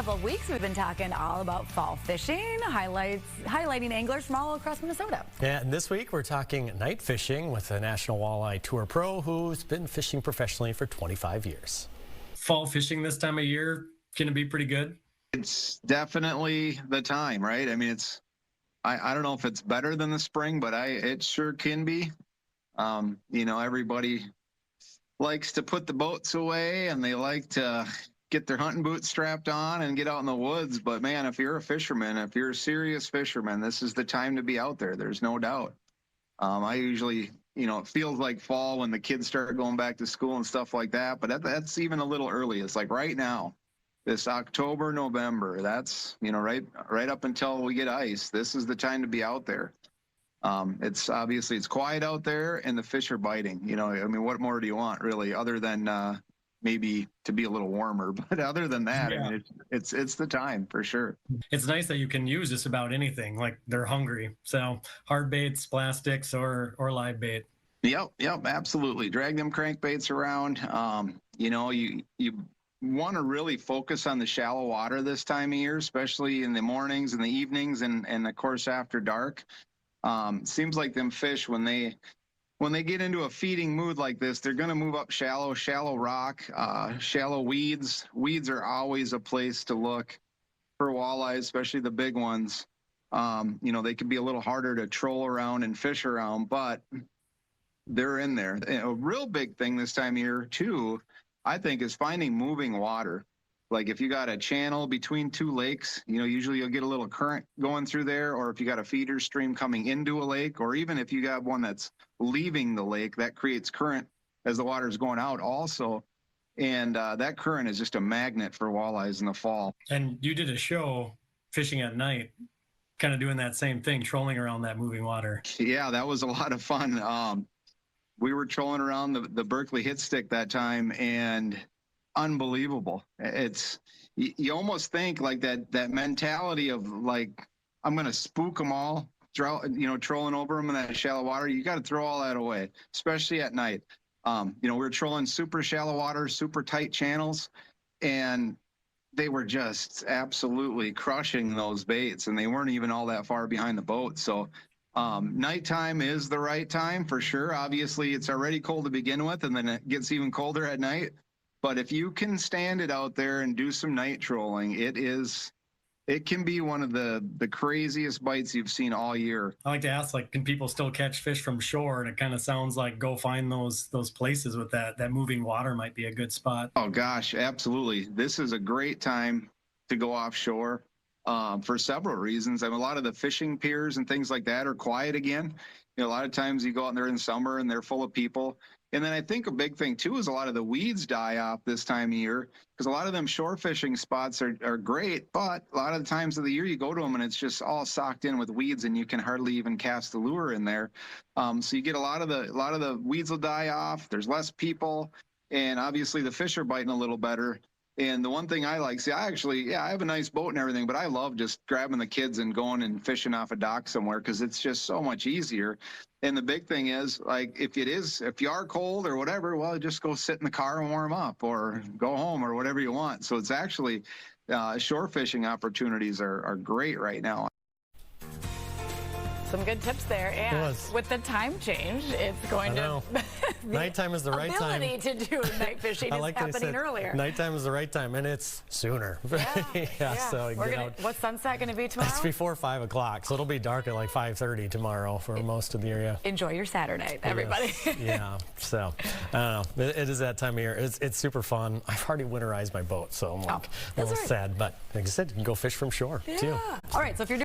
couple of weeks, we've been talking all about fall fishing, highlighting anglers from all across Minnesota. Yeah, and this week we're talking night fishing with a National Walleye Tour pro who's been fishing professionally for 25 years. Fall fishing this time of year going to be pretty good? It's definitely the time, right? I mean, I don't know if it's better than the spring, but it sure can be. You know, everybody likes to put the boats away and they like to get their hunting boots strapped on and get out in the woods. But man, if you're a fisherman, if you're a serious fisherman, this is the time to be out there. There's no doubt. I usually, you know, it feels like fall when the kids start going back to school and stuff like that, but that's even a little early. It's like right now, this October, November, that's, you know, right up until we get ice. This is the time to be out there. It's obviously it's quiet out there and the fish are biting. You know, I mean, what more do you want really, other than maybe to be a little warmer? But other than that, yeah. I mean, it's the time for sure. It's nice that you can use just about anything. Like they're hungry, so hard baits, plastics, or live bait. Yep, absolutely. Drag them crankbaits around. You know, you want to really focus on the shallow water this time of year, especially in the mornings and the evenings, and of course after dark. Seems like them fish when they get into a feeding mood like this, they're going to move up shallow rock, shallow weeds. Weeds are always a place to look for walleyes, especially the big ones. You know, they can be a little harder to troll around and fish around, but they're in there. A real big thing this time of year too, I think, is finding moving water. Like if you got a channel between two lakes, you know, usually you'll get a little current going through there, or if you got a feeder stream coming into a lake, or even if you got one that's leaving the lake, that creates current as the water is going out also. And that current is just a magnet for walleyes in the fall. And you did a show fishing at night, kind of doing that same thing, trolling around that moving water. Yeah, that was a lot of fun. We were trolling around the Berkeley hit stick that time, and unbelievable. It's, you almost think like that mentality of like, I'm going to spook them all, you know, trolling over them in that shallow water. You got to throw all that away, especially at night. You know, we were trolling super shallow water, super tight channels, and they were just absolutely crushing those baits, and they weren't even all that far behind the boat. So nighttime is the right time for sure. Obviously it's already cold to begin with, and then it gets even colder at night. But if you can stand it out there and do some night trolling, it can be one of the craziest bites you've seen all year. I like to ask, like, can people still catch fish from shore? And it kind of sounds like go find those places with that moving water might be a good spot. Oh gosh, absolutely. This is a great time to go offshore for several reasons. I mean, a lot of the fishing piers and things like that are quiet again. You know, a lot of times you go out there in summer and they're full of people. And then I think a big thing too is a lot of the weeds die off this time of year, because a lot of them shore fishing spots are great, but a lot of the times of the year you go to them and it's just all socked in with weeds and you can hardly even cast the lure in there. So you get a lot of the weeds will die off. There's less people, and obviously the fish are biting a little better. And the one thing I like, see, I have a nice boat and everything, but I love just grabbing the kids and going and fishing off a dock somewhere, because it's just so much easier. And the big thing is, like, if you are cold or whatever, well, just go sit in the car and warm up, or go home, or whatever you want. So it's actually, shore fishing opportunities are great right now. Some good tips there, and with the time change, it's going to nighttime is the right time. Ability to do night fishing is happening earlier. Nighttime is the right time, and it's sooner. Yeah. So what's sunset going to be tomorrow? It's before 5 o'clock, so it'll be dark at like 5:30 tomorrow for most of the area. Enjoy your Saturday, everybody. Yeah. So I don't know. It is that time of year. It's super fun. I've already winterized my boat, so I'm like a little sad. But like I said, you can go fish from shore too. All right. So if you're